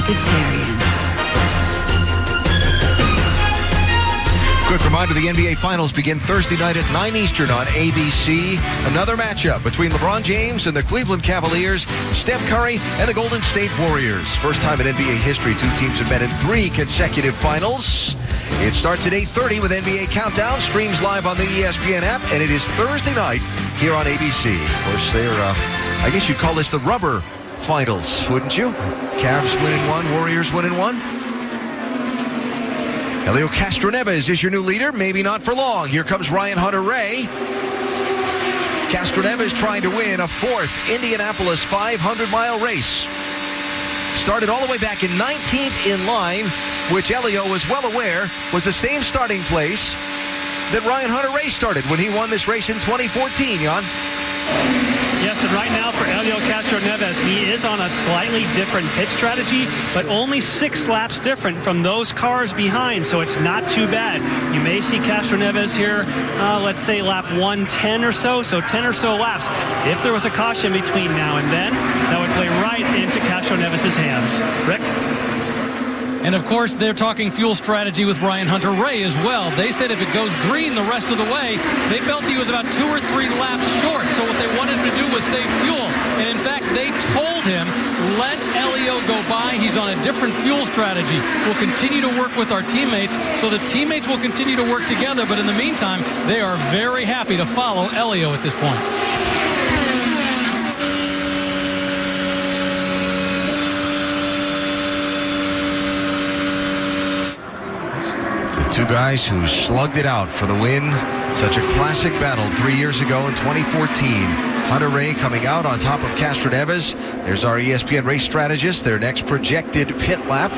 Circuitarians. Quick reminder, the NBA Finals begin Thursday night at 9 Eastern on ABC. Another matchup between LeBron James and the Cleveland Cavaliers, Steph Curry and the Golden State Warriors. First time in NBA history, two teams have met in 3 consecutive finals. It starts at 8:30 with NBA Countdown, streams live on the ESPN app, and it is Thursday night here on ABC. Of course, they're, I guess you'd call this the rubber finals, wouldn't you? Cavs winning 1, Warriors winning 1. Helio Castroneves is your new leader. Maybe not for long. Here comes Ryan Hunter-Reay. Castroneves trying to win a 4th Indianapolis 500-mile race. Started all the way back in 19th in line, which Helio was well aware was the same starting place that Ryan Hunter-Reay started when he won this race in 2014, Jan. Yes, and right now for Helio Castroneves, he is on a slightly different pit strategy, but only 6 laps different from those cars behind, so it's not too bad. You may see Castroneves here, let's say lap 110 or so 10 or so laps. If there was a caution between now and then, that would play right into Castroneves' hands. Rick? And, of course, they're talking fuel strategy with Ryan Hunter-Reay as well. They said if it goes green the rest of the way, they felt he was about 2 or 3 laps short. So what they wanted him to do was save fuel. And, in fact, they told him, let Helio go by. He's on a different fuel strategy. We'll continue to work with our teammates. So the teammates will continue to work together. But in the meantime, they are very happy to follow Helio at this point. Two guys who slugged it out for the win. Such a classic battle 3 years ago in 2014. Hunter-Reay coming out on top of Castroneves. There's our ESPN race strategist, their next projected pit lap.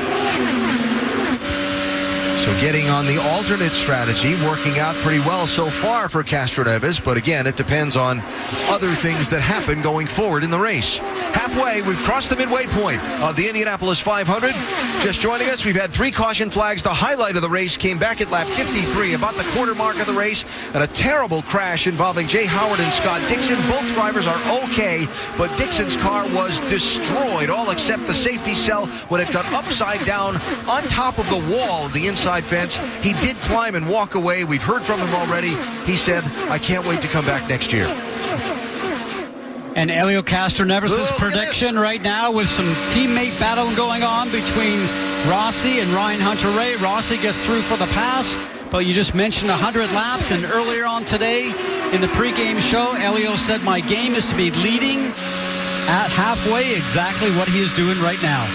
So getting on the alternate strategy, working out pretty well so far for Castroneves, but again, it depends on other things that happen going forward in the race. Halfway, we've crossed the midway point of the Indianapolis 500. Just joining us, we've had 3 caution flags. The highlight of the race came back at lap 53, about the quarter mark of the race, and a terrible crash involving Jay Howard and Scott Dixon. Both drivers are okay, but Dixon's car was destroyed, all except the safety cell when it got upside down on top of the wall of the inside fence. He did climb and walk away. We've heard from him already. He said, I can't wait to come back next year. And Helio Castroneves' prediction right now with some teammate battle going on between Rossi and Ryan Hunter-Reay. Rossi gets through for the pass, but you just mentioned 100 laps, and earlier on today in the pregame show, Helio said, my game is to be leading at halfway, exactly what he is doing right now.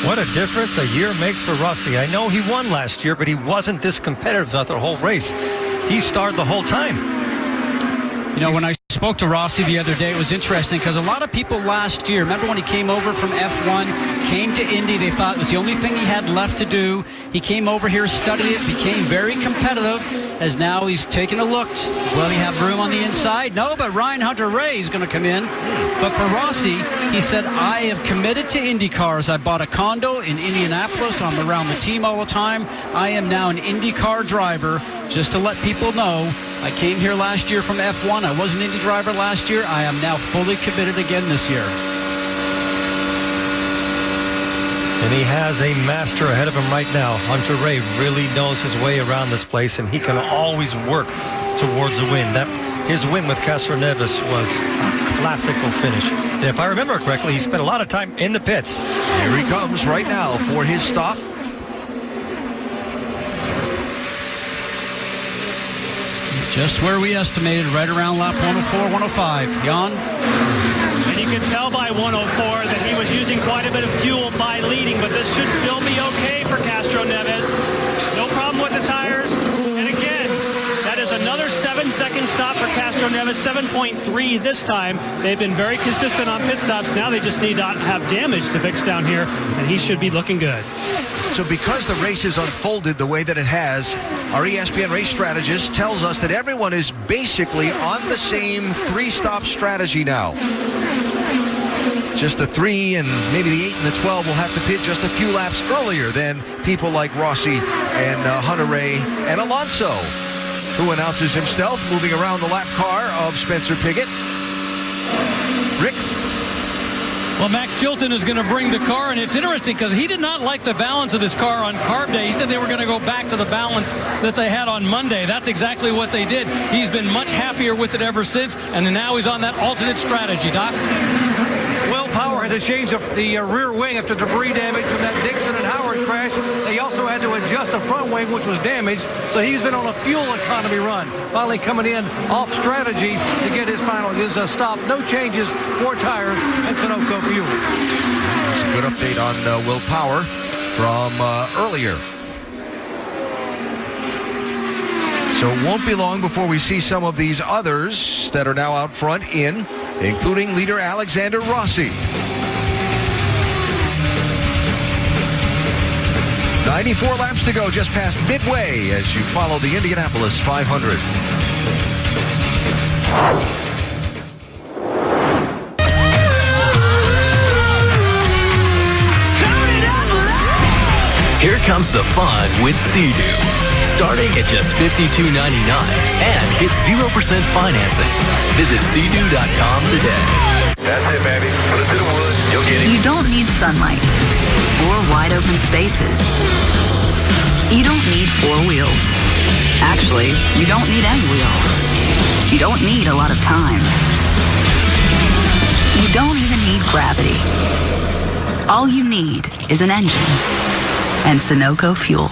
What a difference a year makes for Rossi. I know he won last year, but he wasn't this competitive throughout the whole race. He starred the whole time. You know, when I spoke to Rossi the other day, it was interesting because a lot of people last year, remember when he came over from F1, came to Indy, they thought it was the only thing he had left to do. He came over here, studied it, became very competitive, as now he's taking a look. Will he have room on the inside? No, but Ryan Hunter-Reay is going to come in. But for Rossi, he said, I have committed to Indy cars. I bought a condo in Indianapolis. I'm around the team all the time. I am now an Indy car driver. Just to let people know, I came here last year from F1. I was an Indy driver last year. I am now fully committed again this year. And he has a master ahead of him right now. Hunter-Reay really knows his way around this place, and he can always work towards a win. His win with Castroneves was a classical finish. And if I remember correctly, he spent a lot of time in the pits. Here he comes right now for his stop. Just where we estimated, right around lap 104, 105. Jan? And you can tell by 104 that he was using quite a bit of fuel by leading, but this should still be okay for Castroneves. No problem with the tires. And again, that is another 7-second stop for Castroneves, 7.3 this time. They've been very consistent on pit stops. Now they just need to have damage to fix down here, and he should be looking good. So because the race has unfolded the way that it has, our ESPN race strategist tells us that everyone is basically on the same 3-stop strategy now. Just the 3 and maybe the 8 and the 12 will have to pit just a few laps earlier than people like Rossi and Hunter-Reay and Alonso, who announces himself moving around the lap car of Spencer Pigot. Rick? Well, Max Chilton is going to bring the car, and it's interesting because he did not like the balance of this car on carb day. He said they were going to go back to the balance that they had on Monday. That's exactly what they did. He's been much happier with it ever since, and now he's on that alternate strategy, Doc. Will Power had to change the rear wing after debris damage from that Dixon and Howard crash. They also had to adjust the front wing, which was damaged, so he's been on a fuel economy run. Finally coming in off strategy to get his stop. No changes, 4 tires, and Sunoco fuel. That's a good update on Will Power from earlier. So it won't be long before we see some of these others that are now out front including leader Alexander Rossi. 94 laps to go, just past midway as you follow the Indianapolis 500. Here comes the fun with Sea-Doo. Starting at just $52.99 and get 0% financing. Visit Sea-Doo.com today. That's it, baby. Put it to the wood. You'll get it. You don't need sunlight or wide open spaces. You don't need 4 wheels. Actually, you don't need any wheels. You don't need a lot of time. You don't even need gravity. All you need is an engine and Sunoco fuel.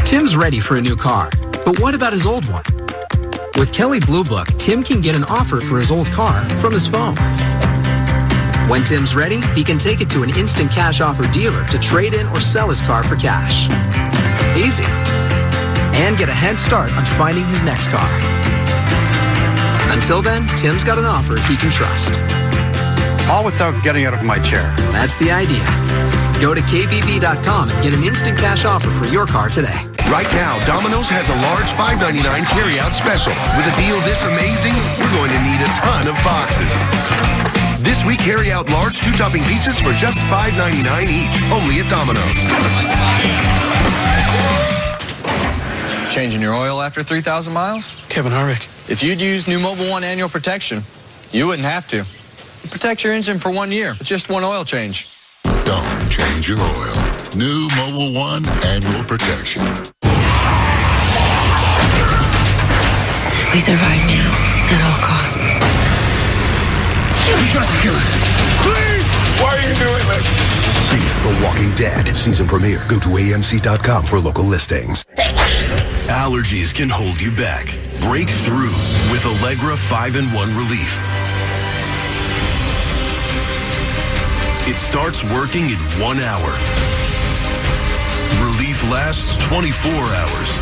Tim's ready for a new car, but what about his old one? With Kelley Blue Book, Tim can get an offer for his old car from his phone. When Tim's ready, he can take it to an instant cash offer dealer to trade in or sell his car for cash. Easy. And get a head start on finding his next car. Until then, Tim's got an offer he can trust. All without getting out of my chair. That's the idea. Go to KBB.com and get an instant cash offer for your car today. Right now, Domino's has a large $5.99 carry-out special. With a deal this amazing, we're going to need a ton of boxes. This week, carry out large 2-topping pizzas for just $5.99 each, only at Domino's. Changing your oil after 3,000 miles? Kevin Harvick. If you'd use new Mobil 1 annual protection, you wouldn't have to. It protects your engine for 1 year with just 1 oil change. Don't change your oil. New Mobil 1 annual protection. We survive now at all costs. You got to kill us. Please! Why are you doing this? Fear the Walking Dead season premiere. Go to AMC.com for local listings. Allergies can hold you back. Break through with Allegra 5-in-1 Relief. It starts working in 1 hour. Relief lasts 24 hours.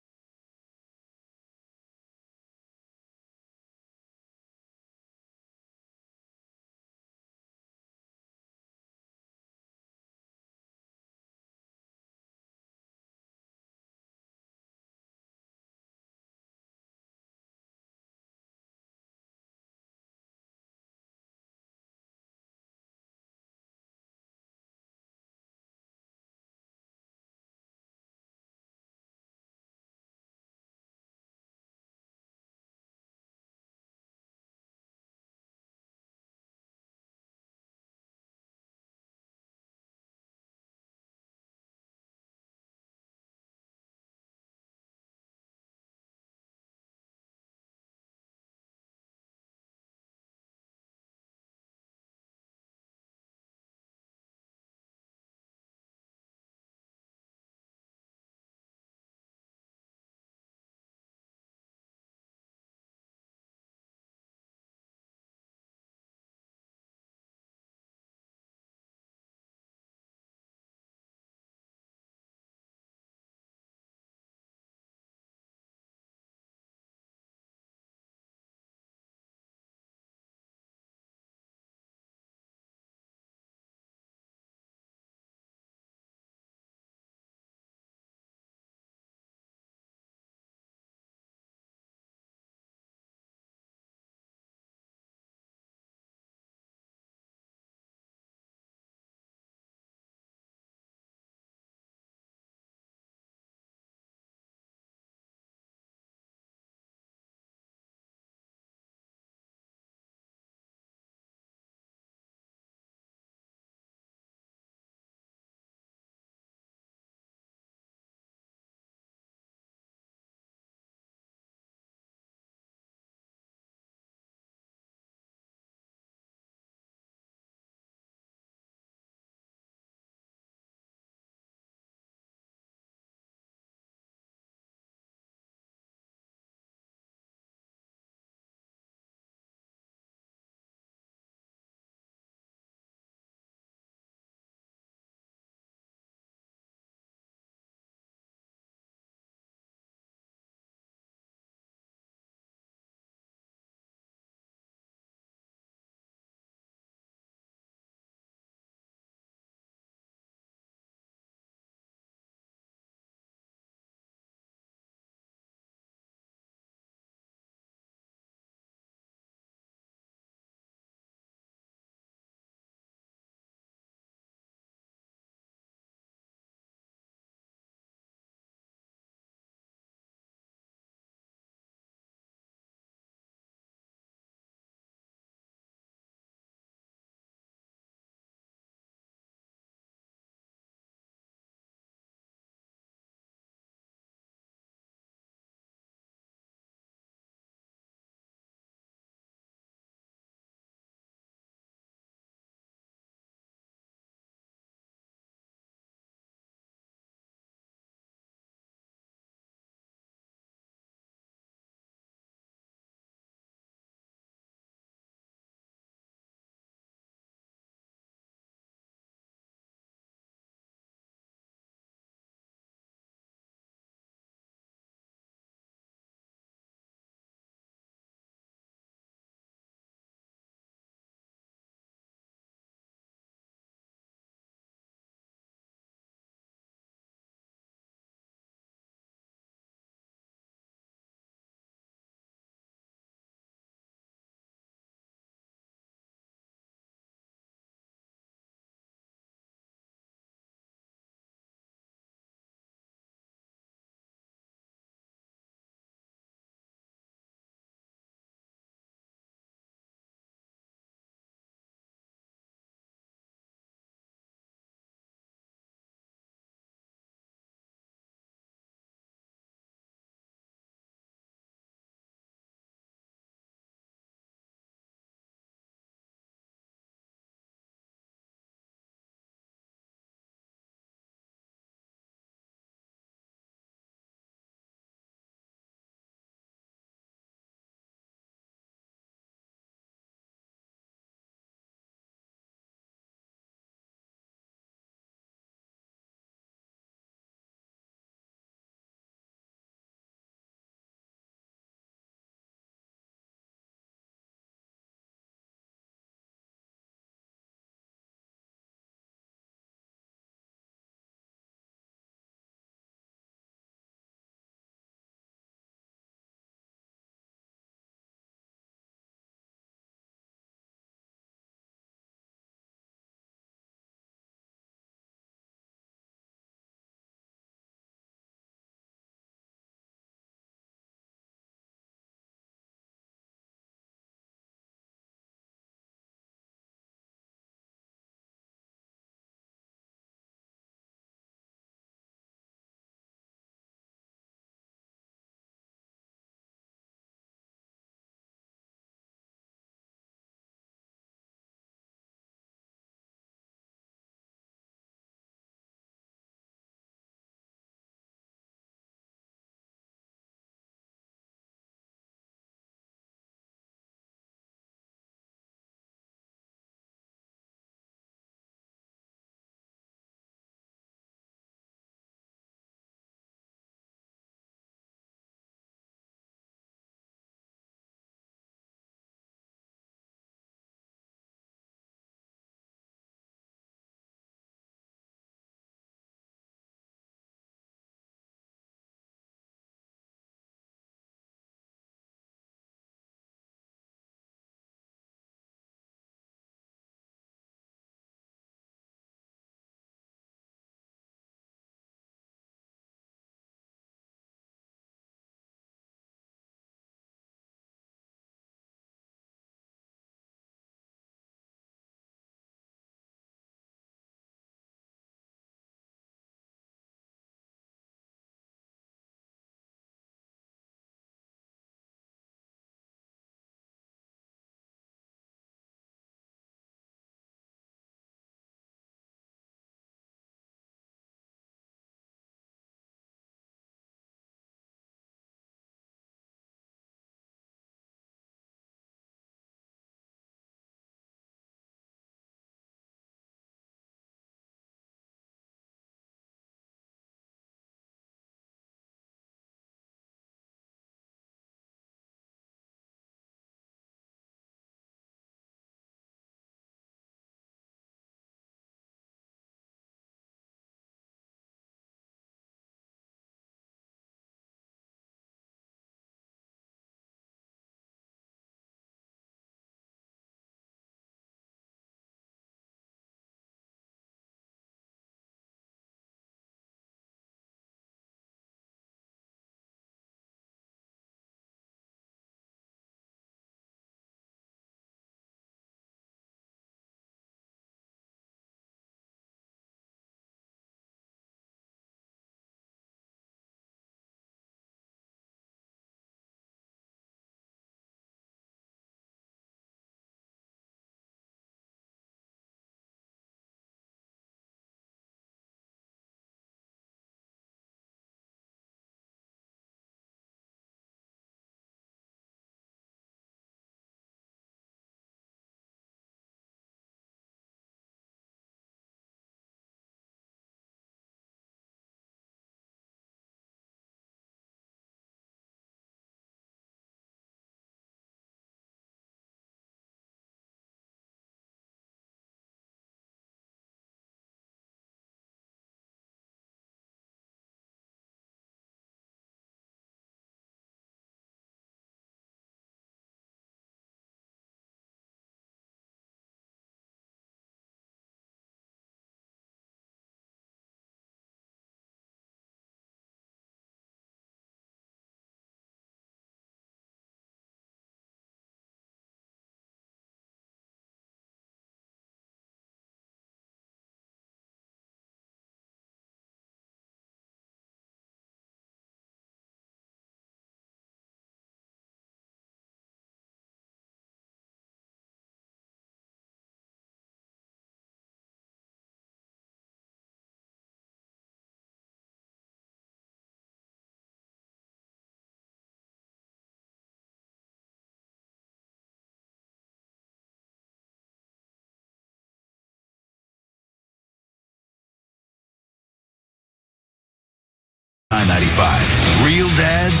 $9.95. Real dads,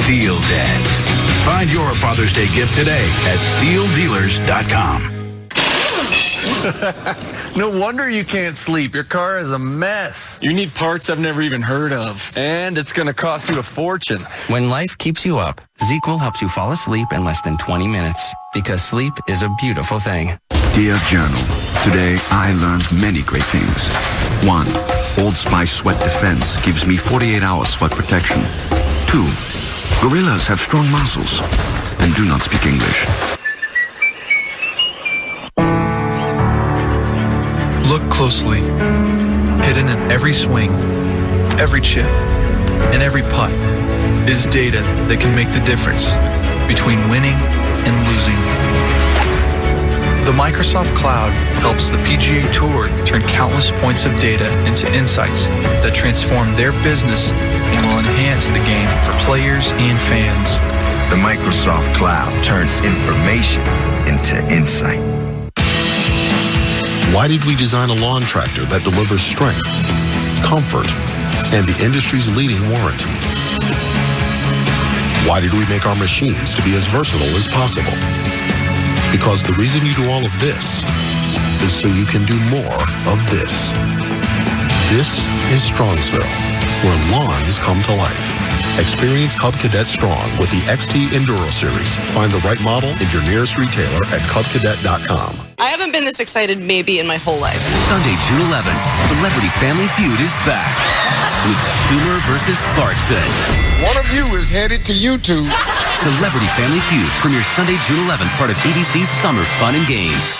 Steel dads. Find your Father's Day gift today at SteelDealers.com. No wonder you can't sleep. Your car is a mess. You need parts I've never even heard of. And it's going to cost you a fortune. When life keeps you up, ZzzQuil helps you fall asleep in less than 20 minutes. Because sleep is a beautiful thing. Dear Journal, today I learned many great things. 1. Old Spice Sweat Defense gives me 48-hour sweat protection. 2. Gorillas have strong muscles and do not speak English. Look closely. Hidden in every swing, every chip, and every putt is data that can make the difference between winning and losing. The Microsoft Cloud helps the PGA Tour turn countless points of data into insights that transform their business and will enhance the game for players and fans. The Microsoft Cloud turns information into insight. Why did we design a lawn tractor that delivers strength, comfort, and the industry's leading warranty? Why did we make our machines to be as versatile as possible? Because the reason you do all of this is so you can do more of this. This is Strongsville, where lawns come to life. Experience Cub Cadet Strong with the XT Enduro Series. Find the right model in your nearest retailer at cubcadet.com. I haven't been this excited maybe in my whole life. Sunday, June 11th, Celebrity Family Feud is back with Schumer versus Clarkson. One of you is headed to YouTube. Celebrity Family Feud premieres Sunday, June 11th, part of ABC's Summer Fun and Games.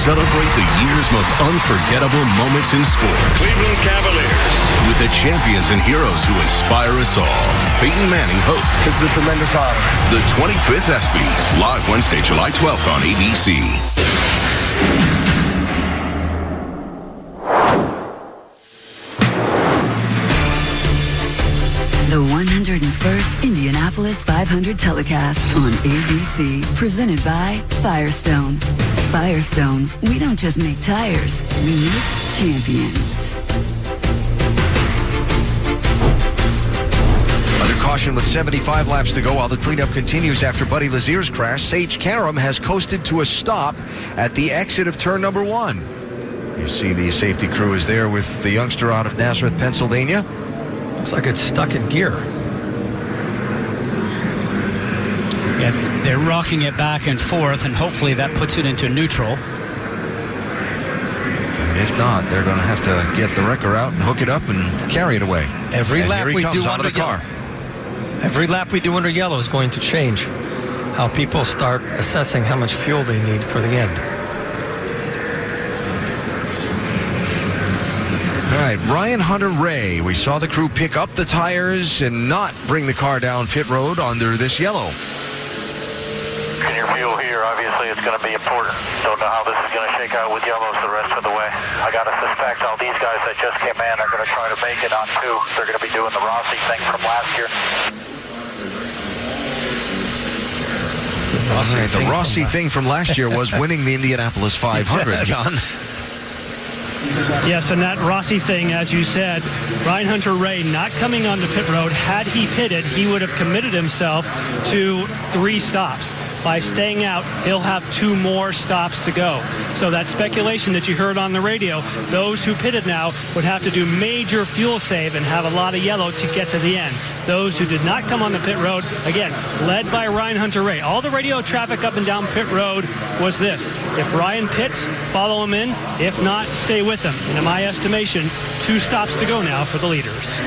Celebrate the year's most unforgettable moments in sports. Cleveland Cavaliers. With the champions and heroes who inspire us all. Peyton Manning hosts. It's a tremendous honor. The 25th ESPYs, live Wednesday, July 12th on ABC. The 101st Indianapolis 500 telecast on ABC, presented by Firestone. Firestone, we don't just make tires, we make champions. Under caution with 75 laps to go while the cleanup continues after Buddy Lazier's crash, Sage Karam has coasted to a stop at the exit of turn number 1. You see the safety crew is there with the youngster out of Nazareth, Pennsylvania. Looks like it's stuck in gear. Yeah, they're rocking it back and forth, and hopefully that puts it into neutral. And if not, they're going to have to get the wrecker out and hook it up and carry it away. Every and lap here he we comes do out of the car. Every lap we do under yellow is going to change how people start assessing how much fuel they need for the end. All right, Ryan Hunter-Reay. We saw the crew pick up the tires and not bring the car down pit road under this yellow. And your fuel here, obviously, it's going to be important. Don't know how this is going to shake out with yellows the rest of the way. I got to suspect all these guys that just came in are going to try to make it on 2. They're going to be doing the Rossi thing from last year. The Rossi thing from last year was winning the Indianapolis 500, John. Yes, and that Rossi thing, as you said, Ryan Hunter-Reay not coming onto pit road. Had he pitted, he would have committed himself to 3 stops. By staying out, he'll have 2 more stops to go. So that speculation that you heard on the radio, those who pitted now would have to do major fuel save and have a lot of yellow to get to the end. Those who did not come on the pit road, again, led by Ryan Hunter-Reay. All the radio traffic up and down pit road was this. If Ryan pits, follow him in. If not, stay with him. And in my estimation, 2 stops to go now for the leaders.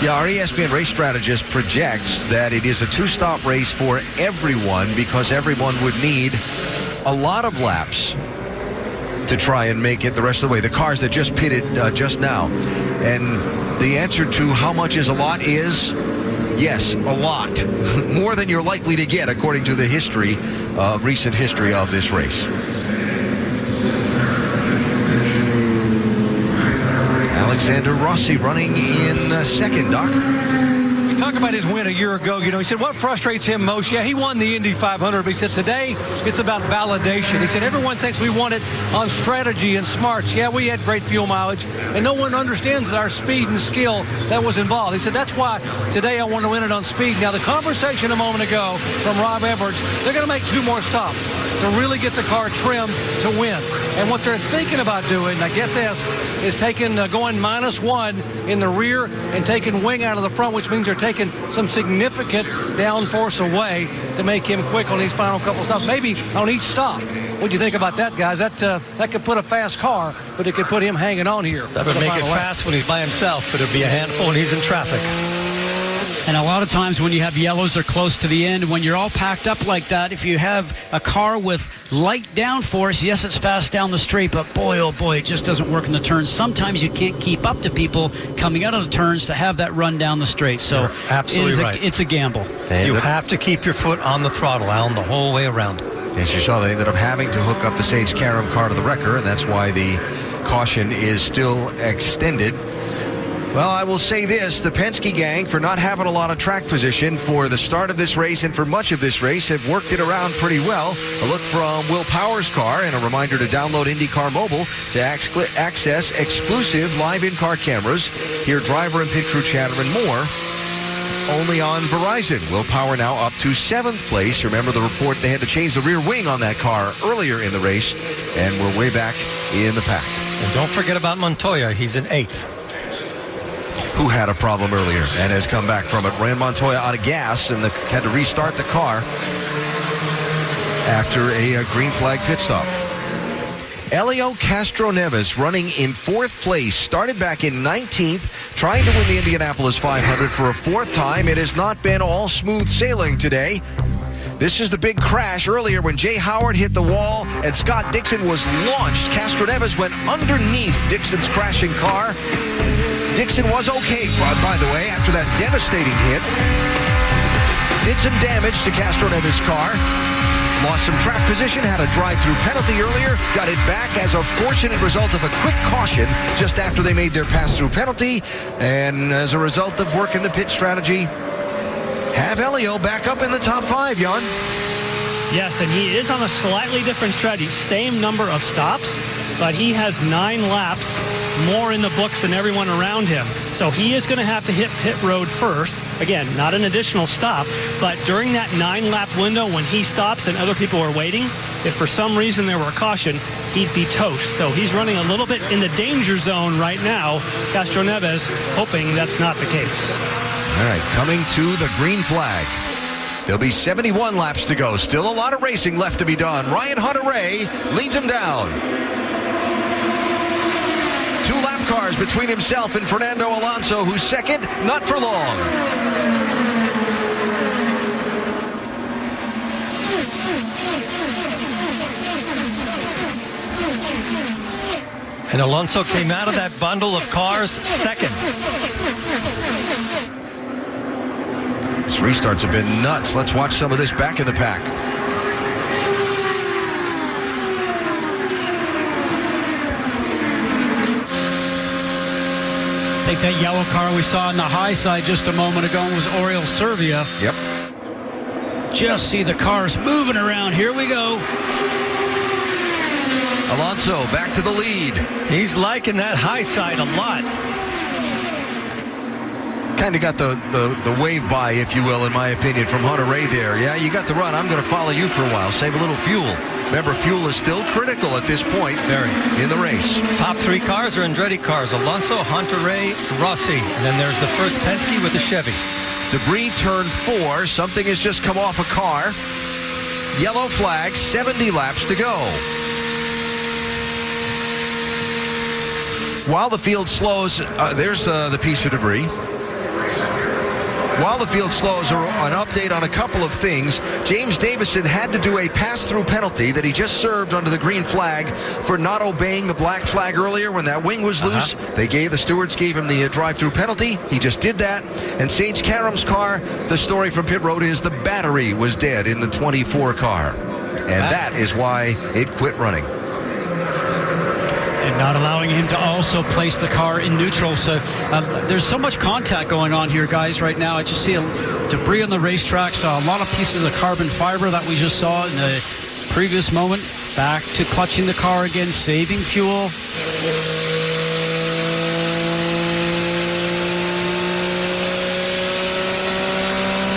Yeah, our ESPN race strategist projects that it is a 2-stop race for everyone because everyone would need a lot of laps to try and make it the rest of the way. The cars that just pitted just now. And the answer to how much is a lot is, yes, a lot. More than you're likely to get according to the history, recent history of this race. Alexander Rossi running in second, Doc. We talk about his win a year ago. He said what frustrates him most. Yeah, he won the Indy 500, but he said today it's about validation. He said everyone thinks we won it on strategy and smarts. Yeah, we had great fuel mileage, and no one understands our speed and skill that was involved. He said that's why today I want to win it on speed. Now, the conversation a moment ago from Rob Edwards, they're going to make 2 more stops to really get the car trimmed to win. And what they're thinking about doing, now get this, is taking going -1 in the rear and taking wing out of the front, which means they're taking some significant downforce away to make him quick on these final couple stops, maybe on each stop. What do you think about that, guys? That could put a fast car, but it could put him hanging on here. That would make it fast when he's by himself, but it'd be a handful when he's in traffic. And a lot of times when you have yellows or close to the end, when you're all packed up like that, if you have a car with light downforce, yes, it's fast down the street, but boy, oh boy, it just doesn't work in the turns. Sometimes you can't keep up to people coming out of the turns to have that run down the straight. So you're absolutely right. It's a gamble. You have to keep your foot on the throttle, Alan, the whole way around. As you saw, they ended up having to hook up the Sage Karam car to the wrecker, and that's why the caution is still extended. Well, I will say this, the Penske gang, for not having a lot of track position for the start of this race and for much of this race, have worked it around pretty well. A look from Will Power's car, and a reminder to download IndyCar Mobile to access exclusive live in-car cameras, hear driver and pit crew chatter, and more. Only on Verizon. Will Power now up to 7th place. Remember the report, they had to change the rear wing on that car earlier in the race, and we're way back in the pack. And don't forget about Montoya. He's in 8th. Who had a problem earlier and has come back from it. Ran Montoya out of gas and had to restart the car after a green flag pit stop. Helio Castroneves running in 4th place, started back in 19th, trying to win the Indianapolis 500 for a 4th time. It has not been all smooth sailing today. This is the big crash earlier when Jay Howard hit the wall and Scott Dixon was launched. Castroneves went underneath Dixon's crashing car. Dixon was okay, by the way, after that devastating hit. Did some damage to Castroneves' car. Lost some track position, had a drive-through penalty earlier, got it back as a fortunate result of a quick caution just after they made their pass-through penalty. And as a result of working the pit strategy, have Helio back up in the top 5, Jan. Yes, and he is on a slightly different strategy. Same number of stops, but he has 9 laps more in the books than everyone around him. So he is going to have to hit pit road first. Again, not an additional stop, but during that 9-lap window when he stops and other people are waiting, if for some reason there were a caution, he'd be toast. So he's running a little bit in the danger zone right now. Castroneves hoping that's not the case. All right, coming to the green flag. There'll be 71 laps to go. Still a lot of racing left to be done. Ryan Hunter-Reay leads him down. 2 lap cars between himself and Fernando Alonso, who's second, not for long. And Alonso came out of that bundle of cars second. These restarts have been nuts. Let's watch some of this back in the pack. I think that yellow car we saw on the high side just a moment ago was Oriol Servia. Yep. Just see the cars moving around. Here we go. Alonso back to the lead. He's liking that high side a lot. Kind of got the wave by, if you will, in my opinion, from Hunter-Reay there. Yeah, you got the run. I'm going to follow you for a while. Save a little fuel. Remember, fuel is still critical at this point in the race. Top 3 cars are Andretti cars. Alonso, Hunter-Reay, Rossi. And then there's the first Penske with the Chevy. Debris turn 4. Something has just come off a car. Yellow flag, 70 laps to go. While the field slows, there's the piece of debris. While the field slows, an update on a couple of things. James Davison had to do a pass-through penalty that he just served under the green flag for not obeying the black flag earlier when that wing was loose. The stewards gave him the drive-through penalty. He just did that. And Sage Karam's car, the story from pit road is the battery was dead in the 24 car. And that is why it quit running. And Not allowing him to also place the car in neutral. So there's so much contact going on here, guys, right now. I just see debris on the racetrack. Saw a lot of pieces of carbon fiber that we just saw in the previous moment. Back to clutching the car again, saving fuel.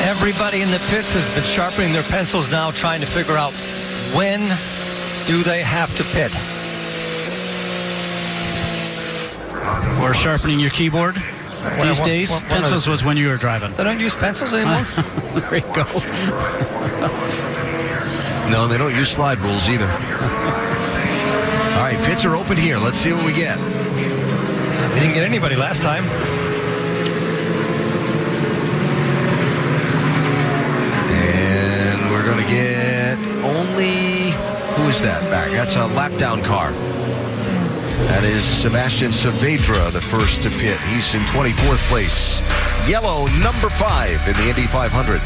Everybody in the pits has been sharpening their pencils now, trying to figure out when do they have to pit. Or sharpening your keyboard these days. Pencils was when you were driving. They don't use pencils anymore? There you go. No, they don't use slide rules either. All right, pits are open here. Let's see what we get. They didn't get anybody last time. And we're going to get only... Who is that back? That's a lap down car. That is Sebastian Saavedra, the first to pit. He's in 24th place. Yellow, number 5 in the Indy 500.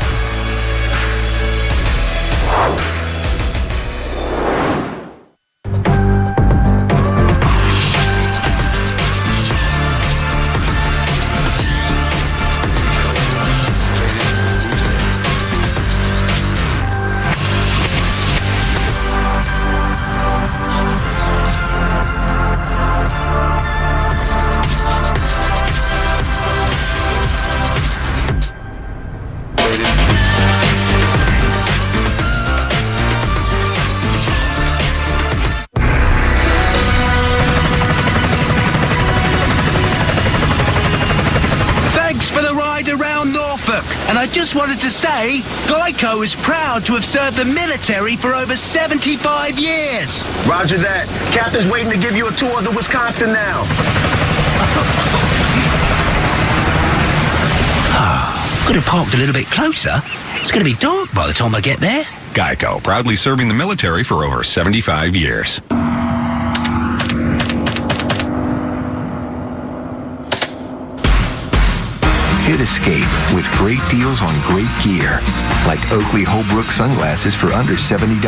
And I just wanted to say, Geico is proud to have served the military for over 75 years. Roger that. Captain's waiting to give you a tour of the Wisconsin now. Could have parked a little bit closer. It's going to be dark by the time I get there. Geico, proudly serving the military for over 75 years. Hit escape with great deals on great gear. Like Oakley Holbrook sunglasses for under $70.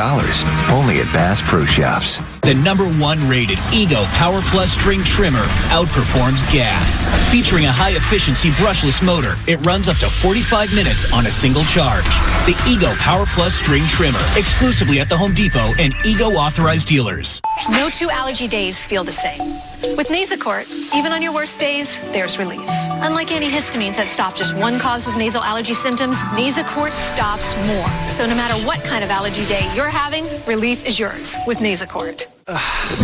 Only at Bass Pro Shops. The #1 rated Ego Power Plus string trimmer outperforms gas. Featuring a high-efficiency brushless motor, it runs up to 45 minutes on a single charge. The Ego Power Plus string trimmer, exclusively at the Home Depot and Ego authorized dealers. No 2 allergy days feel the same. With Nasacort, even on your worst days, there's relief. Unlike antihistamines that stop just one cause of nasal allergy symptoms, Nasacort stops more. So no matter what kind of allergy day you're having, relief is yours with Nasacort.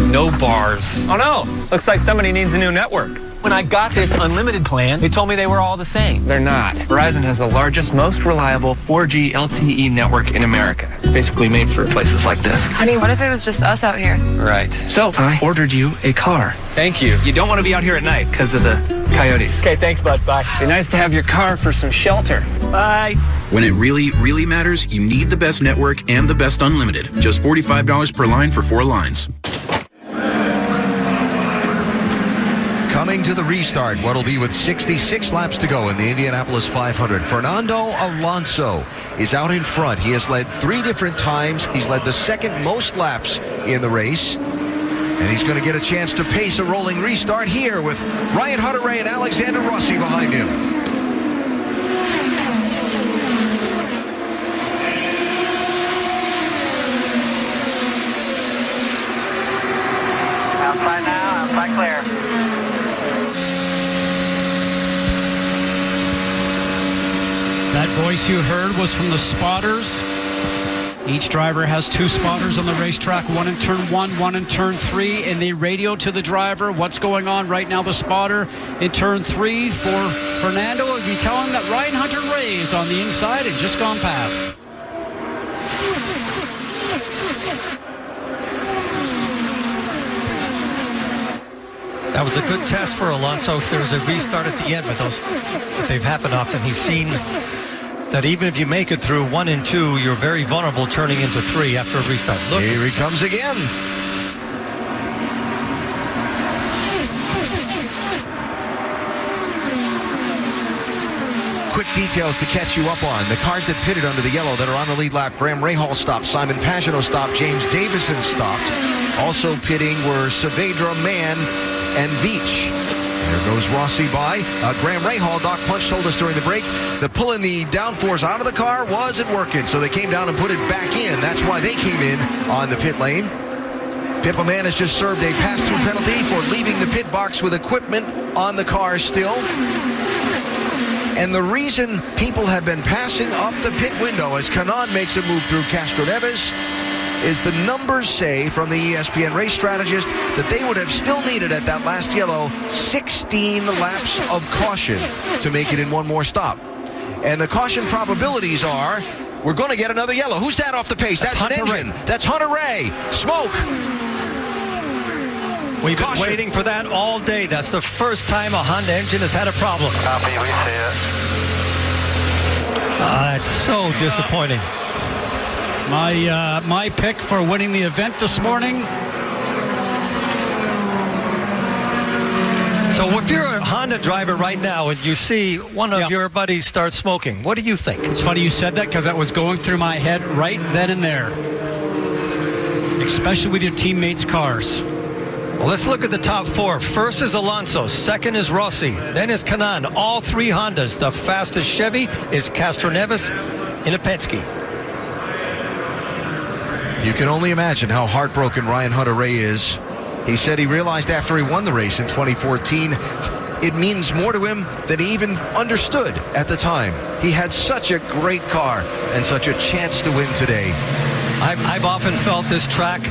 No bars. Oh no, looks like somebody needs a new network. When I got this unlimited plan, they told me they were all the same. They're not. Verizon has the largest, most reliable 4G LTE network in America. It's basically made for places like this. Honey, what if it was just us out here? Right. So I ordered you a car. Thank you. You don't want to be out here at night because of the coyotes. Okay, thanks, bud. Bye. Be nice to have your car for some shelter. Bye. When it really, really matters, you need the best network and the best unlimited. Just $45 per line for 4 lines. Coming to the restart, what'll be with 66 laps to go in the Indianapolis 500. Fernando Alonso is out in front. He has led 3 different times. He's led the second most laps in the race. And he's going to get a chance to pace a rolling restart here with Ryan Hunter-Reay and Alexander Rossi behind him. Outside now, outside clear. That voice you heard was from the spotters. Each driver has 2 spotters on the racetrack, one in turn 1, one in turn 3, and they radio to the driver what's going on right now. The spotter in turn 3 for Fernando would be telling that Ryan Hunter-Reay is on the inside and just gone past. That was a good test for Alonso. If there was a restart at the end, but they've happened often. He's seen that even if you make it through 1 and 2, you're very vulnerable turning into 3 after a restart. Look. Here he comes again. quick details to catch you up on. The cars that pitted under the yellow that are on the lead lap. Graham Rahal stopped. Simon Pagenaud stopped. James Davison stopped. Also pitting were Saavedra, Mann, and Veach. There goes Rossi by. Graham Rahal, Doc Punch told us during the break that pulling the downforce out of the car wasn't working, so they came down and put it back in. That's why they came in on the pit lane. Pippa Mann has just served a pass-through penalty for leaving the pit box with equipment on the car still. And the reason people have been passing up the pit window as Kanaan makes a move through Castroneves is the numbers say from the ESPN race strategist that they would have still needed at that last yellow 16 laps of caution to make it in one more stop. And the caution probabilities are, we're going to get another yellow. Who's that off the pace? That's an engine. That's Hunter Ray. Smoke. We've been waiting for that all day. That's the first time a Honda engine has had a problem. Copy, we see it. It's so disappointing. My pick for winning the event this morning. So if you're a Honda driver right now and you see one of your buddies start smoking, what do you think? It's funny you said that because that was going through my head right then and there. Especially with your teammates' cars. Well, let's look at the top four. First is Alonso. Second is Rossi. Then is Kanaan. All three Hondas. The fastest Chevy is Castroneves in a Penske. You can only imagine how heartbroken Ryan Hunter-Reay is. He said he realized after he won the race in 2014, it means more to him than he even understood at the time. He had such a great car and such a chance to win today. I've often felt this track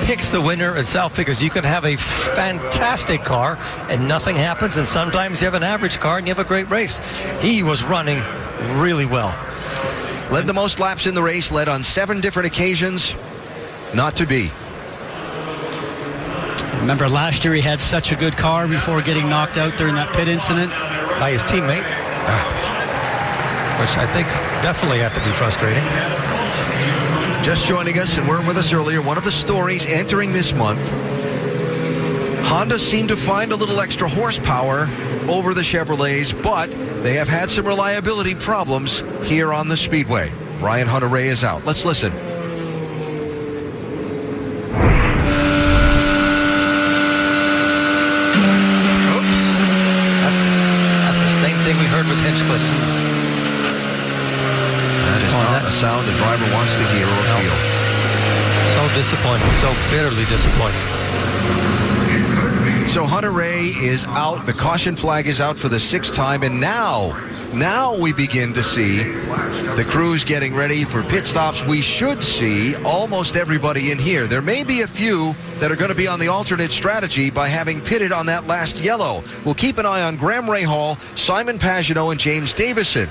picks the winner itself because you can have a fantastic car and nothing happens, and sometimes you have an average car and you have a great race. He was running really well. Led the most laps in the race, led on 7 different occasions. Not to be. Remember last year he had such a good car before getting knocked out during that pit incident? By his teammate. Which I think definitely had to be frustrating. Just joining us and weren't with us earlier, one of the stories entering this month, Honda seemed to find a little extra horsepower over the Chevrolets, but they have had some reliability problems here on the Speedway. Ryan Hunter-Reay is out. Let's listen. We heard with Hinchcliffe. That is not a sound the driver wants to hear or feel. So disappointing, so bitterly disappointing. So Hunter-Reay is out. The caution flag is out for the 6th time, and now we begin to see the crews getting ready for pit stops. We should see almost everybody in here. There may be a few that are going to be on the alternate strategy by having pitted on that last yellow. We'll keep an eye on Graham Rahal, Simon Pagenaud, and James Davison.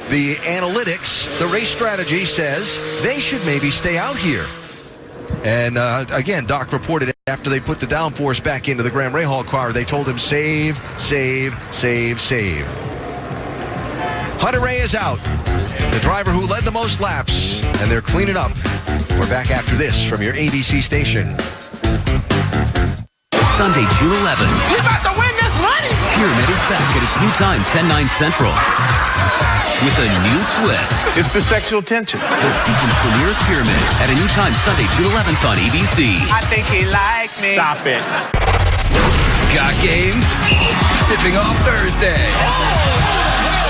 The analytics, the race strategy says they should maybe stay out here. And again, Doc reported after they put the downforce back into the Graham Rahal car, they told him save, save, save, save. Hunter-Reay is out, the driver who led the most laps, and they're cleaning up. We're back after this from your ABC station. Sunday, June 11th. We about to win this money! Pyramid is back at its new time, 10/9 Central. With a new twist. It's the sexual tension. The season premiere of Pyramid at a new time, Sunday, June 11th on ABC. I think he liked me. Stop it. Got game? Tipping off Thursday.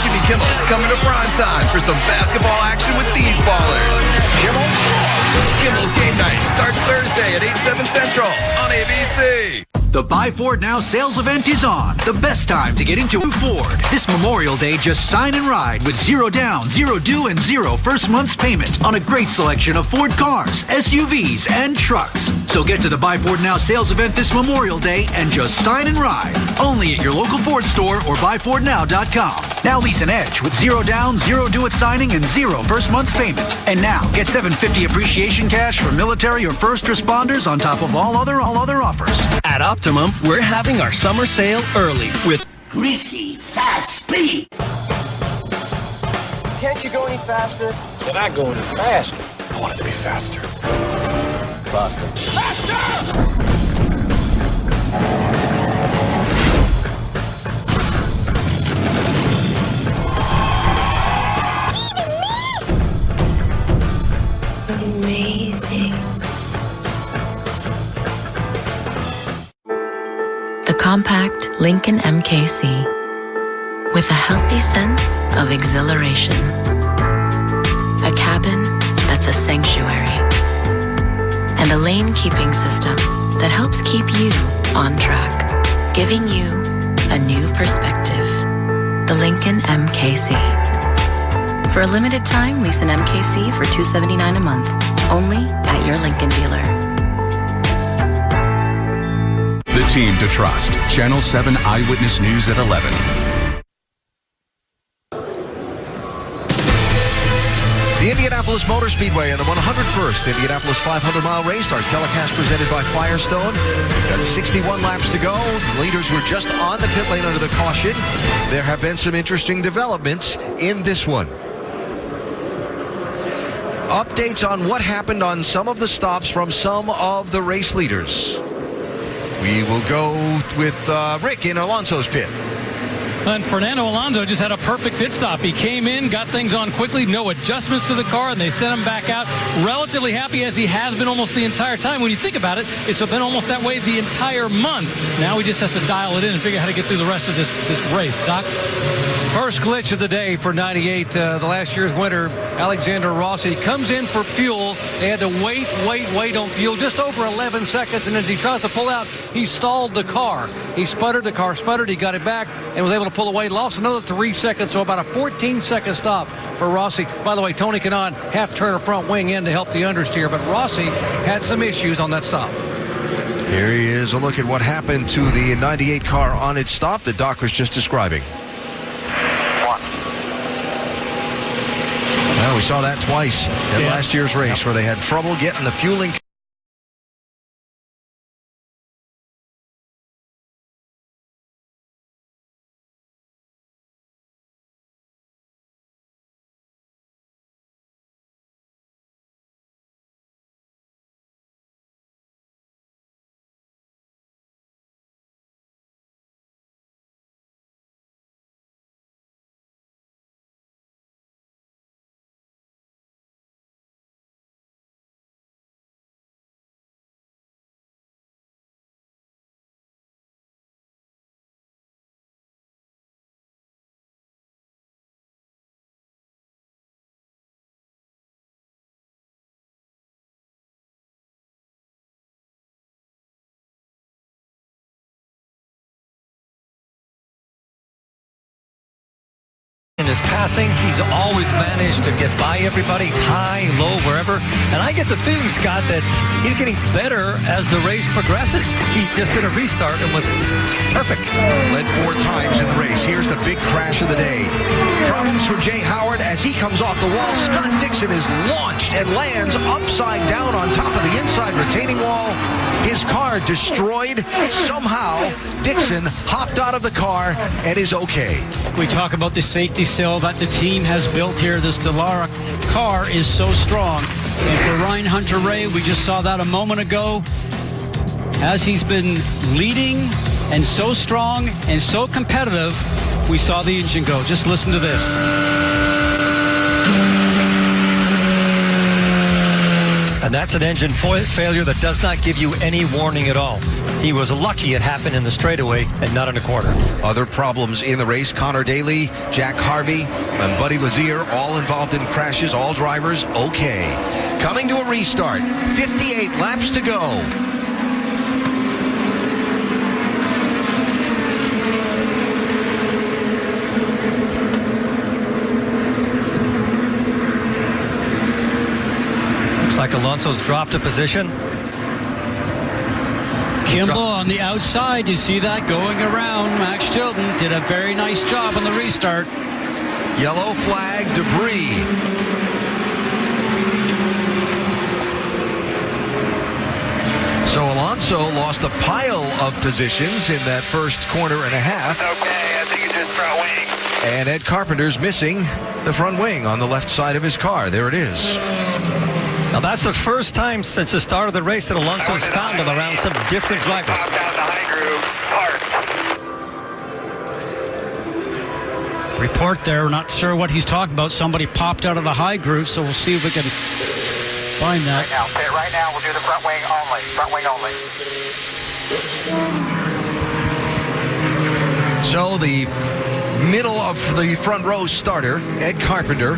Jimmy Kimmel's coming to primetime for some basketball action with these ballers. Kimmel Game Night starts Thursday at 8/7 Central on ABC. The Buy Ford Now sales event is on. The best time to get into a Ford. This Memorial Day, just sign and ride with 0 down, 0 due, and 0 first month's payment on a great selection of Ford cars, SUVs, and trucks. So get to the Buy Ford Now sales event this Memorial Day and just sign and ride. Only at your local Ford store or buyfordnow.com. Now lease an Edge with 0 down, 0 due at signing, and 0 first month's payment. And now get $750 appreciation cash for military or first responders on top of all other offers. At Optimum, we're having our summer sale early with Greasy Fast Speed. Can't you go any faster? Can I go any faster? I want it to be faster. Faster. Faster! compact Lincoln MKC with a healthy sense of exhilaration. A cabin that's a sanctuary. And a lane-keeping system that helps keep you on track, giving you a new perspective. The Lincoln MKC. For a limited time, lease an MKC for $279 a month, only at your Lincoln dealer. The team to trust. Channel 7 Eyewitness News at 11. The Indianapolis Motor Speedway and the 101st Indianapolis 500-mile race. Our telecast presented by Firestone. We've got 61 laps to go. The leaders were just on the pit lane under the caution. There have been some interesting developments in this one. Updates on what happened on some of the stops from some of the race leaders. We will go with Rick in Alonso's pit. And Fernando Alonso just had a perfect pit stop. He came in, got things on quickly, no adjustments to the car, and they sent him back out. Relatively happy, as he has been almost the entire time. When you think about it, it's been almost that way the entire month. Now he just has to dial it in and figure out how to get through the rest of this race. Doc? First glitch of the day for 98, the last year's winner, Alexander Rossi, comes in for fuel. They had to wait on fuel, just over 11 seconds, and as he tries to pull out, he stalled the car. He sputtered, the car sputtered, he got it back, and was able to pull away, lost another 3 seconds, so about a 14-second stop for Rossi. By the way, Tony Kanaan half-turn a front wing in to help the understeer, but Rossi had some issues on that stop. Here is a look at what happened to the 98 car on its stop that Doc was just describing. Well, we saw that twice in last year's race where they had trouble getting the fueling. In his passing, he's always managed to get by everybody, high, low, wherever. And I get the feeling, Scott, that he's getting better as the race progresses. He just did a restart and was perfect. Led 4 times in the race. Here's the big crash of the day. Problems for Jay Howard as he comes off the wall. Scott Dixon is launched and lands upside down on top of the inside retaining wall. His car destroyed. Somehow, Dixon hopped out of the car and is okay. We talk about the safety cell that the team has built here. This Dallara car is so strong. And for Ryan Hunter-Reay, we just saw that a moment ago. As he's been leading and so strong and so competitive, we saw the engine go. Just listen to this. And that's an engine failure that does not give you any warning at all. He was lucky it happened in the straightaway and not in the corner. Other problems in the race, Connor Daly, Jack Harvey, and Buddy Lazier, all involved in crashes, all drivers okay. Coming to a restart, 58 laps to go. Like Alonso's dropped a position. Kimball on the outside, you see that going around. Max Chilton did a very nice job on the restart. Yellow flag, debris. So Alonso lost a pile of positions in that first quarter and a half. Okay, I think it's just front wing. And Ed Carpenter's missing the front wing on the left side of his car. There it is. Now, that's the first time since the start of the race that Alonso has found him around some different drivers. Report there, not sure what he's talking about. Somebody popped out of the high groove, so we'll see if we can find that. Right now, we'll do the front wing only. Front wing only. So the middle of the front row starter, Ed Carpenter,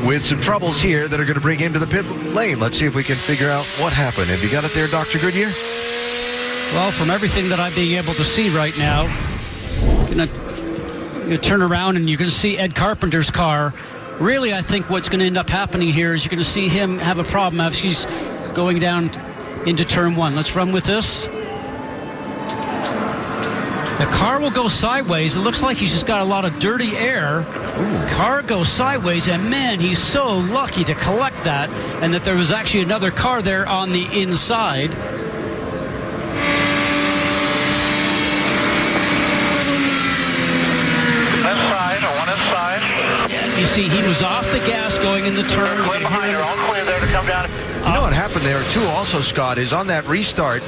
with some troubles here that are going to bring him to the pit lane. Let's see if we can figure out what happened. Have you got it there, Dr. Goodyear? Well, from everything that I'm being able to see right now, you turn around and you can see Ed Carpenter's car. Really, I think what's going to end up happening here is you're going to see him have a problem as he's going down into turn one. Let's run with this. The car will go sideways. It looks like he's just got a lot of dirty air. Ooh. Car goes sideways, and man, he's so lucky to collect that, and that there was actually another car there on the inside. You see, he was off the gas going in the turn. Clear behind, you're all clear there to come down. You know what happened there, too, also, Scott, is on that restart,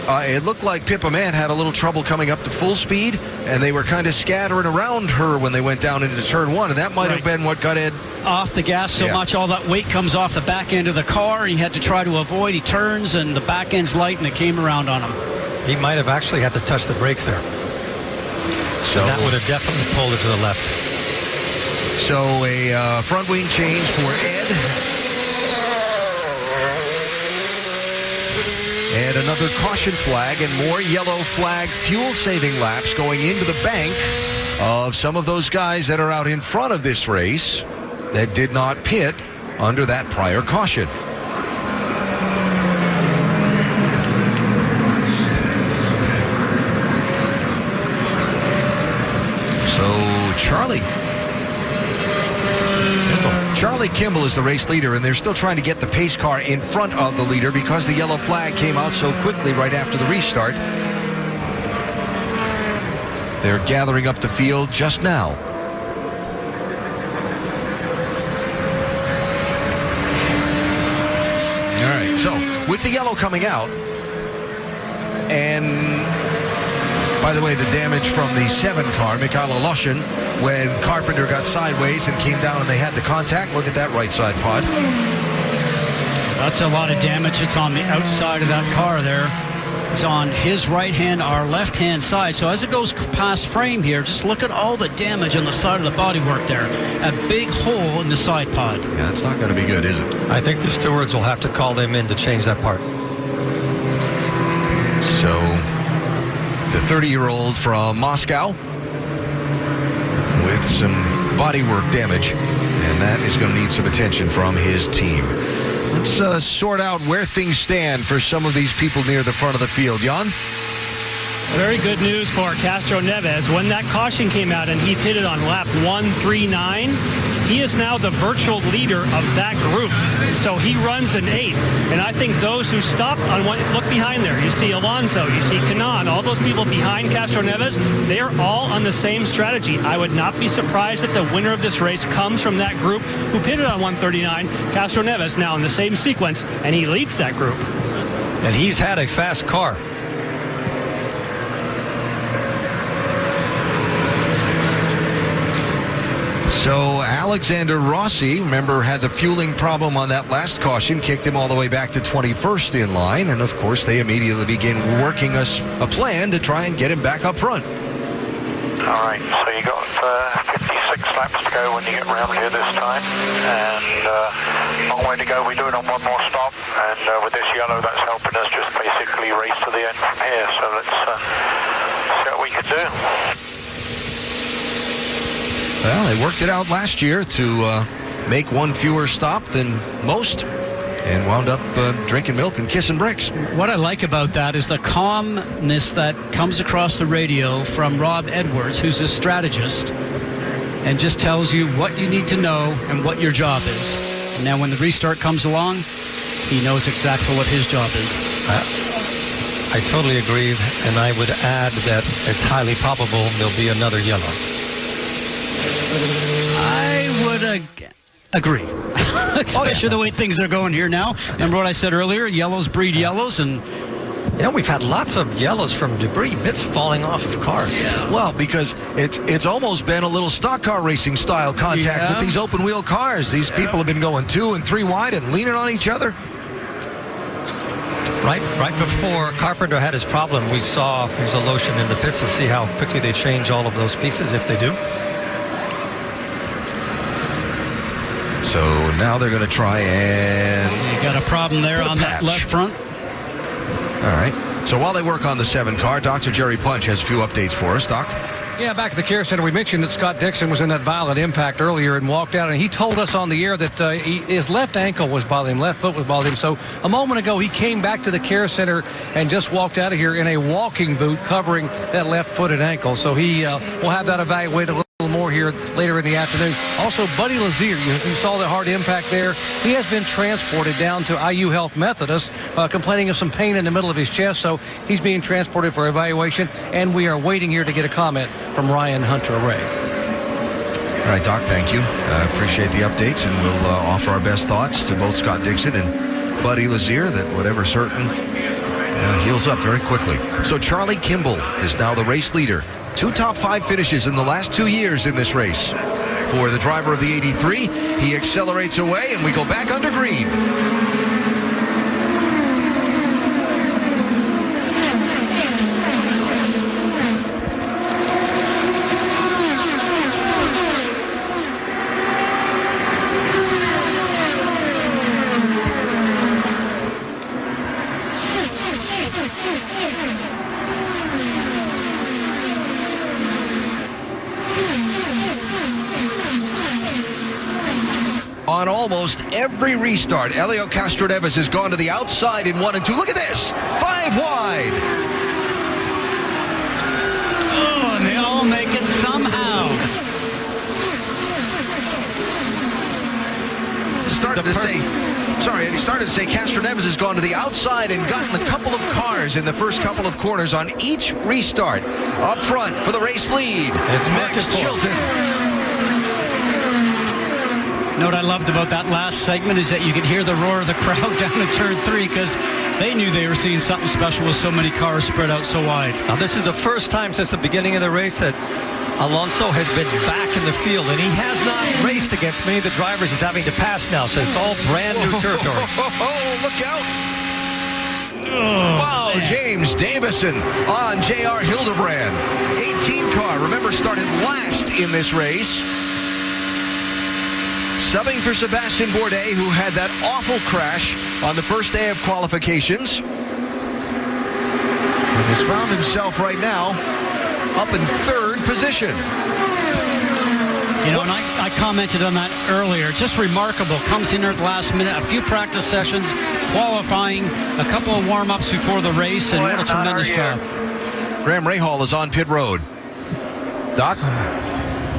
it looked like Pippa Mann had a little trouble coming up to full speed, and they were kind of scattering around her when they went down into turn one, and that might have been what got Ed off the gas so much. All that weight comes off the back end of the car. He had to try to avoid. He turns, and the back end's light, and it came around on him. He might have actually had to touch the brakes there. So that would have definitely pulled it to the left. So a front wing change for Ed. And another caution flag and more yellow flag fuel-saving laps going into the bank of some of those guys that are out in front of this race that did not pit under that prior caution. So Charlie Kimball is the race leader, and they're still trying to get the pace car in front of the leader because the yellow flag came out so quickly right after the restart. They're gathering up the field just now. All right, so with the yellow coming out, and by the way, the damage from the 7 car, Mikhail Loshin, when Carpenter got sideways and came down and they had the contact. Look at that right side pod. That's a lot of damage. It's on the outside of that car there. It's on his right hand, our left hand side. So as it goes past frame here, just look at all the damage on the side of the bodywork there. A big hole in the side pod. Yeah, it's not going to be good, is it? I think the stewards will have to call them in to change that part. So the 30-year-old from Moscow with some bodywork damage, and that is going to need some attention from his team. Let's sort out where things stand for some of these people near the front of the field. Jan? Very good news for Castro Neves. When that caution came out and he pitted on lap 139, he is now the virtual leader of that group. So he runs an 8th. And I think those who stopped on one, look behind there. You see Alonso, you see Kanan, all those people behind Castro Neves, they are all on the same strategy. I would not be surprised that the winner of this race comes from that group who pitted on 139. Castro Neves now in the same sequence, and he leads that group. And he's had a fast car. So Alexander Rossi, remember, had the fueling problem on that last caution, kicked him all the way back to 21st in line, and of course they immediately begin working us a plan to try and get him back up front. All right, so you got 56 laps to go when you get round here this time, and long way to go. We're doing on one more stop, and with this yellow, that's helping us just basically race to the end from here. So let's see what we can do. Well, they worked it out last year to make one fewer stop than most and wound up drinking milk and kissing bricks. What I like about that is the calmness that comes across the radio from Rob Edwards, who's a strategist, and just tells you what you need to know and what your job is. And now when the restart comes along, he knows exactly what his job is. I totally agree, and I would add that it's highly probable there'll be another yellow. I would agree. Especially the way things are going here now. Remember what I said earlier? Yellows breed yellows, and you know, we've had lots of yellows from debris, bits falling off of cars. Yeah. Well, because it's almost been a little stock car racing style contact with these open wheel cars. These people have been going 2 and 3 wide and leaning on each other. Right before Carpenter had his problem, we saw there's a lotion in the pits to see how quickly they change all of those pieces, if they do. So now they're going to try and... You got a problem there on that left front. All right. So while they work on the 7 car, Dr. Jerry Punch has a few updates for us. Doc? Yeah, back at the care center, we mentioned that Scott Dixon was in that violent impact earlier and walked out, and he told us on the air that his left ankle was bothering him, left foot was bothering him. So a moment ago, he came back to the care center and just walked out of here in a walking boot covering that left foot and ankle. So he will have that evaluated a little more here later in the afternoon. Also, Buddy Lazier, you saw the hard impact there. He has been transported down to IU Health Methodist, complaining of some pain in the middle of his chest. So he's being transported for evaluation, and we are waiting here to get a comment from Ryan Hunter-Ray. All right, Doc, thank you. I appreciate the updates, and we'll offer our best thoughts to both Scott Dixon and Buddy Lazier that whatever's hurting heals up very quickly. So Charlie Kimball is now the race leader. 2 top 5 finishes in the last 2 years in this race. For the driver of the 83, he accelerates away, and we go back under green. On almost every restart, Elio Castroneves has gone to the outside in 1 and 2. Look at this, 5 wide. Oh, and they all make it somehow. He started to say Castroneves has gone to the outside and gotten a couple of cars in the first couple of corners on each restart. Up front for the race lead, it's Max Chilton. You know what I loved about that last segment is that you could hear the roar of the crowd down in turn 3 because they knew they were seeing something special with so many cars spread out so wide. Now, this is the first time since the beginning of the race that Alonso has been back in the field, and he has not raced against many of the drivers he's having to pass now, so it's all brand new territory. Look out. Wow, man. James Davison on J.R. Hildebrand. 18 car, remember, started last in this race. Subbing for Sebastian Bourdais, who had that awful crash on the first day of qualifications. And has found himself right now up in 3rd position. You know, and I commented on that earlier. Just remarkable. Comes in there at the last minute. A few practice sessions, qualifying, a couple of warm-ups before the race, and what a tremendous job. Graham Rahal is on pit road. Doc?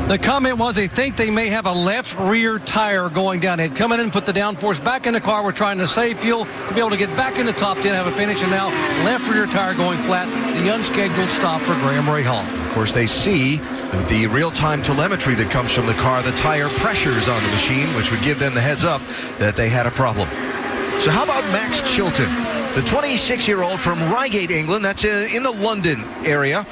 The comment was they think they may have a left rear tire going down. They'd come in and put the downforce back in the car. We're trying to save fuel to be able to get back in the top 10, have a finish, and now left rear tire going flat. The unscheduled stop for Graham Rahal. Of course, they see the real-time telemetry that comes from the car, the tire pressures on the machine, which would give them the heads up that they had a problem. So how about Max Chilton, the 26-year-old from Reigate, England, that's in the London area,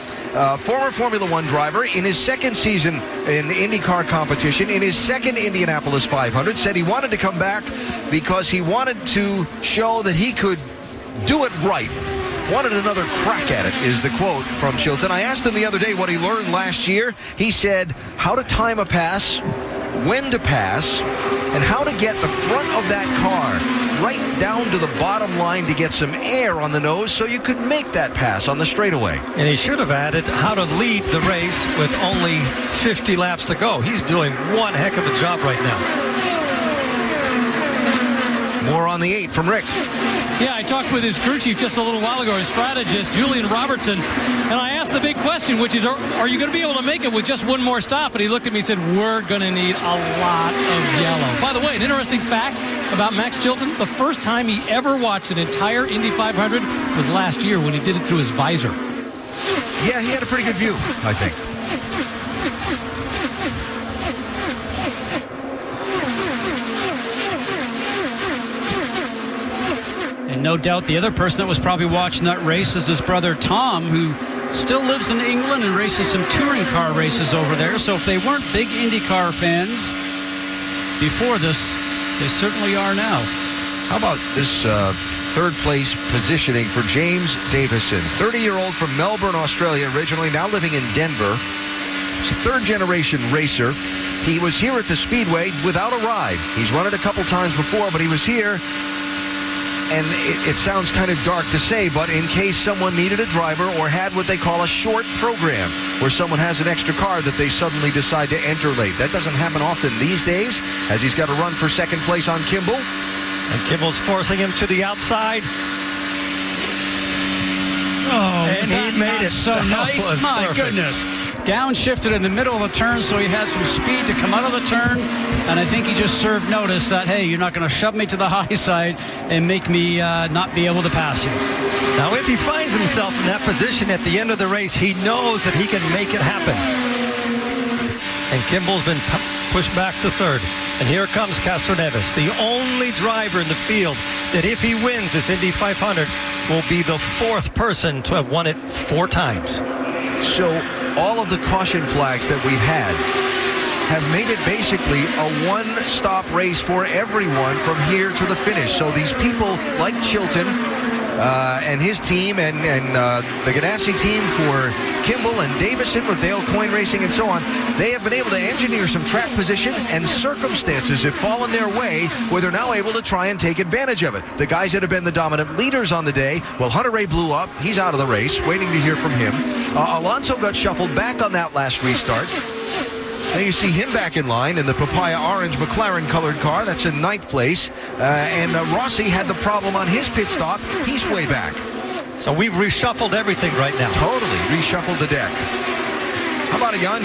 former Formula One driver in his 2nd season in the IndyCar competition, in his 2nd Indianapolis 500, said he wanted to come back because he wanted to show that he could do it right. Wanted another crack at it, is the quote from Chilton. I asked him the other day what he learned last year. He said how to time a pass, when to pass, and how to get the front of that car right down to the bottom line to get some air on the nose so you could make that pass on the straightaway. And he should have added how to lead the race with only 50 laps to go. He's doing one heck of a job right now. More on the 8 from Rick. Yeah, I talked with his crew chief just a little while ago, his strategist, Julian Robertson, and I asked the big question, which is, are you going to be able to make it with just one more stop? And he looked at me and said, we're going to need a lot of yellow. By the way, an interesting fact about Max Chilton, the first time he ever watched an entire Indy 500 was last year when he did it through his visor. Yeah, he had a pretty good view, I think. And no doubt the other person that was probably watching that race is his brother Tom, who still lives in England and races some touring car races over there. So if they weren't big IndyCar fans before this, they certainly are now. How about this third place positioning for James Davison, 30-year-old from Melbourne, Australia, originally, now living in Denver. He's a third-generation racer. He was here at the Speedway without a ride. He's run it a couple times before, but he was here. And it sounds kind of dark to say, but in case someone needed a driver or had what they call a short program, where someone has an extra car that they suddenly decide to enter late. That doesn't happen often these days, as he's got to run for second place on Kimball. And Kimball's forcing him to the outside. Oh, and he made it. So nice. My goodness. Downshifted in the middle of the turn, so he had some speed to come out of the turn. And I think he just served notice that, hey, you're not going to shove me to the high side and make me not be able to pass you. Now, if he finds himself in that position at the end of the race, he knows that he can make it happen. And Kimball's been pushed back to third. And here comes Castroneves, the only driver in the field that if he wins this Indy 500 will be the fourth person to have won it 4 times. So all of the caution flags that we've had have made it basically a one-stop race for everyone from here to the finish. So these people like Chilton and his team and the Ganassi team for Kimball and Davison with Dale Coyne Racing and so on, they have been able to engineer some track position, and circumstances have fallen their way where they're now able to try and take advantage of it. The guys that have been the dominant leaders on the day, well, Hunter Ray blew up. He's out of the race, waiting to hear from him. Alonso got shuffled back on that last restart. Now you see him back in line in the papaya orange McLaren colored car. That's in 9th place. And Rossi had the problem on his pit stop. He's way back. So we've reshuffled everything right now. Totally reshuffled the deck. How about it, Jan?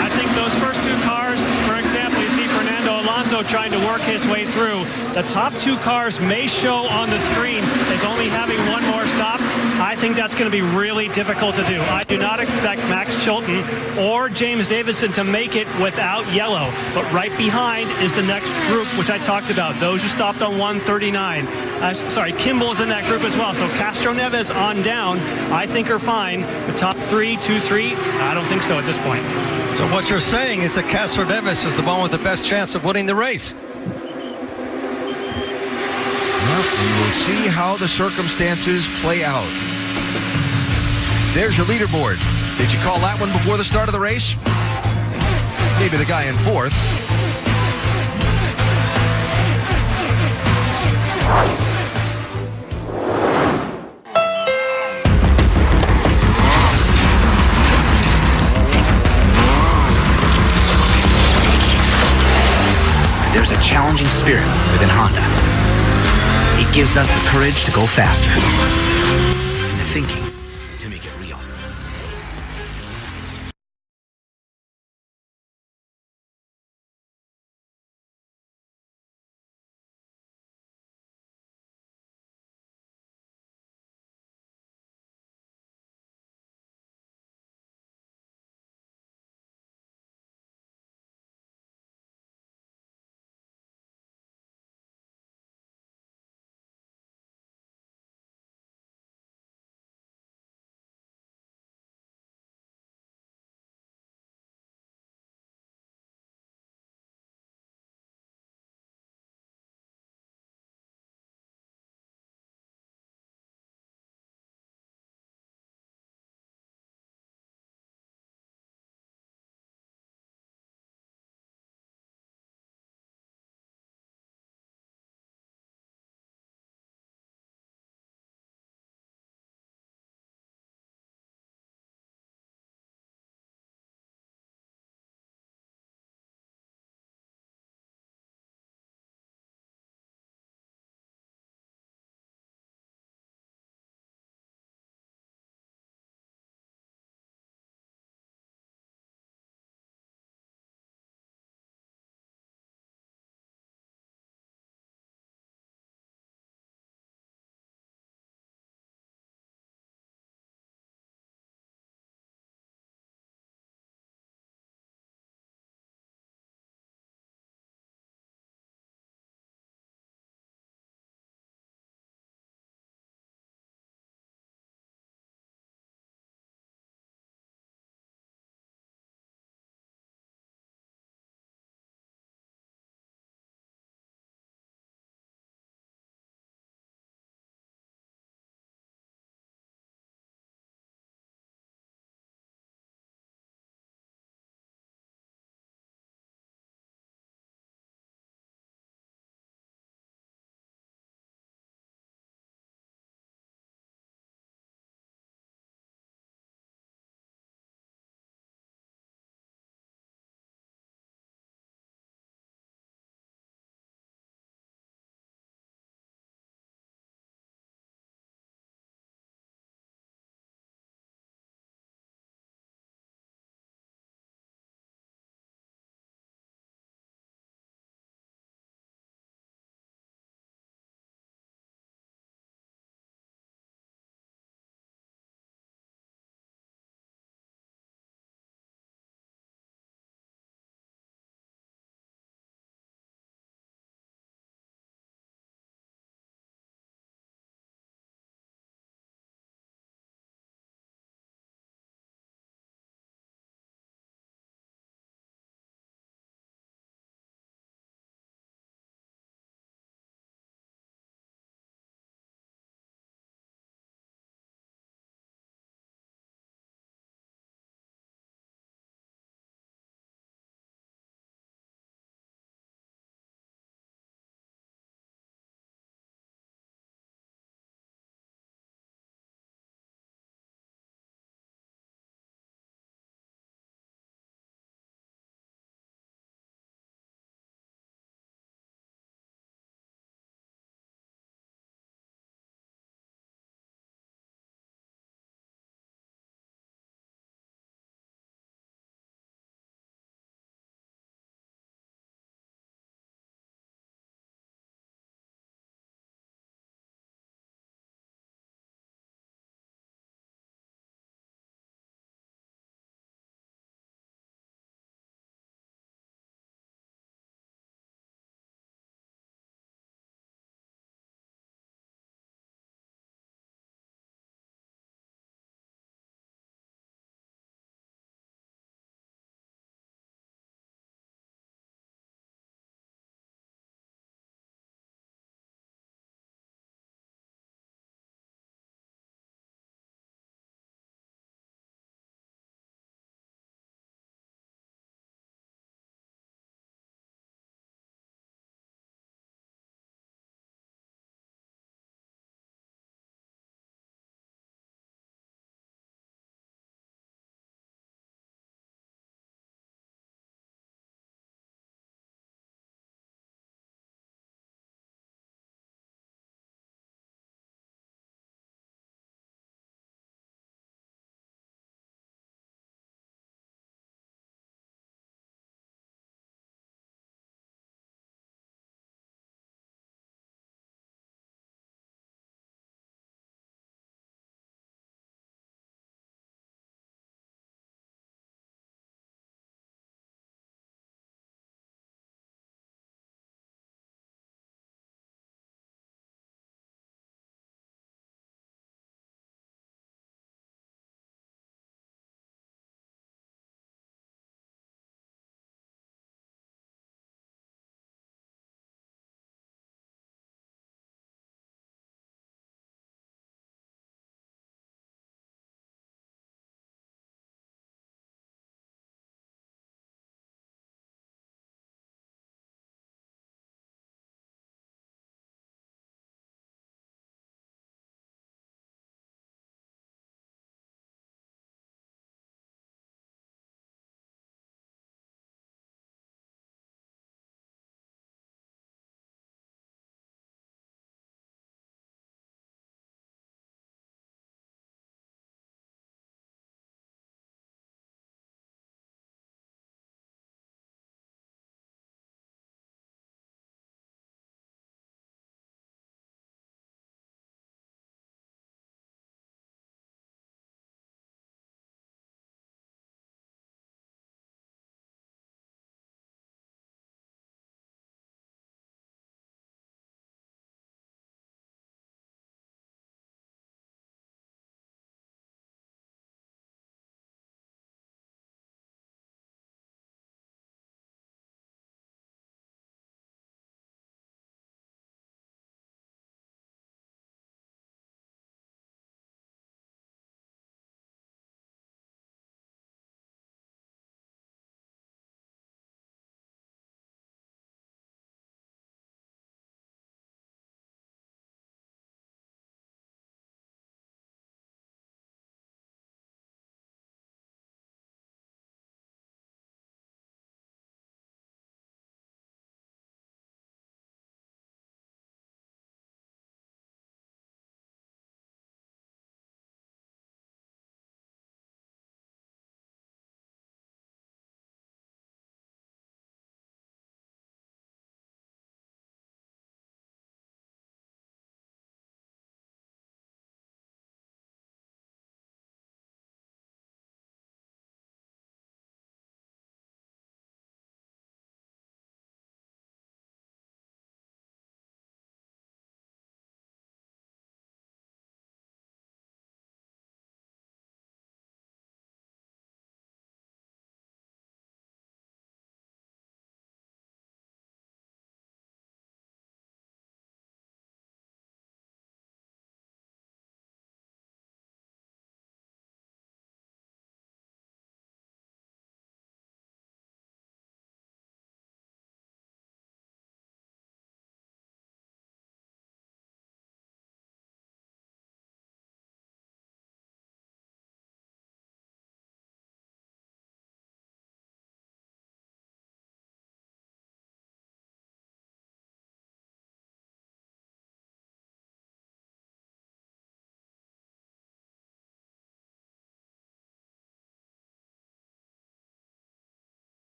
I think those first 2 cars, for example, you see Fernando Alonso trying to work his way through. The top 2 cars may show on the screen as only having one more stop. I think that's going to be really difficult to do. I do not expect Max Chilton or James Davison to make it without yellow. But right behind is the next group, which I talked about. Those who stopped on 139. Kimball is in that group as well. So Castroneves on down, I think are fine. The top 3, 2, 3, I don't think so at this point. So what you're saying is that Castroneves is the one with the best chance of winning the race. Well, we will see how the circumstances play out. There's your leaderboard. Did you call that one before the start of the race? Maybe the guy in 4th. There's a challenging spirit within Honda. It gives us the courage to go faster. And the thinking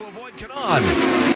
Avoid Kanan.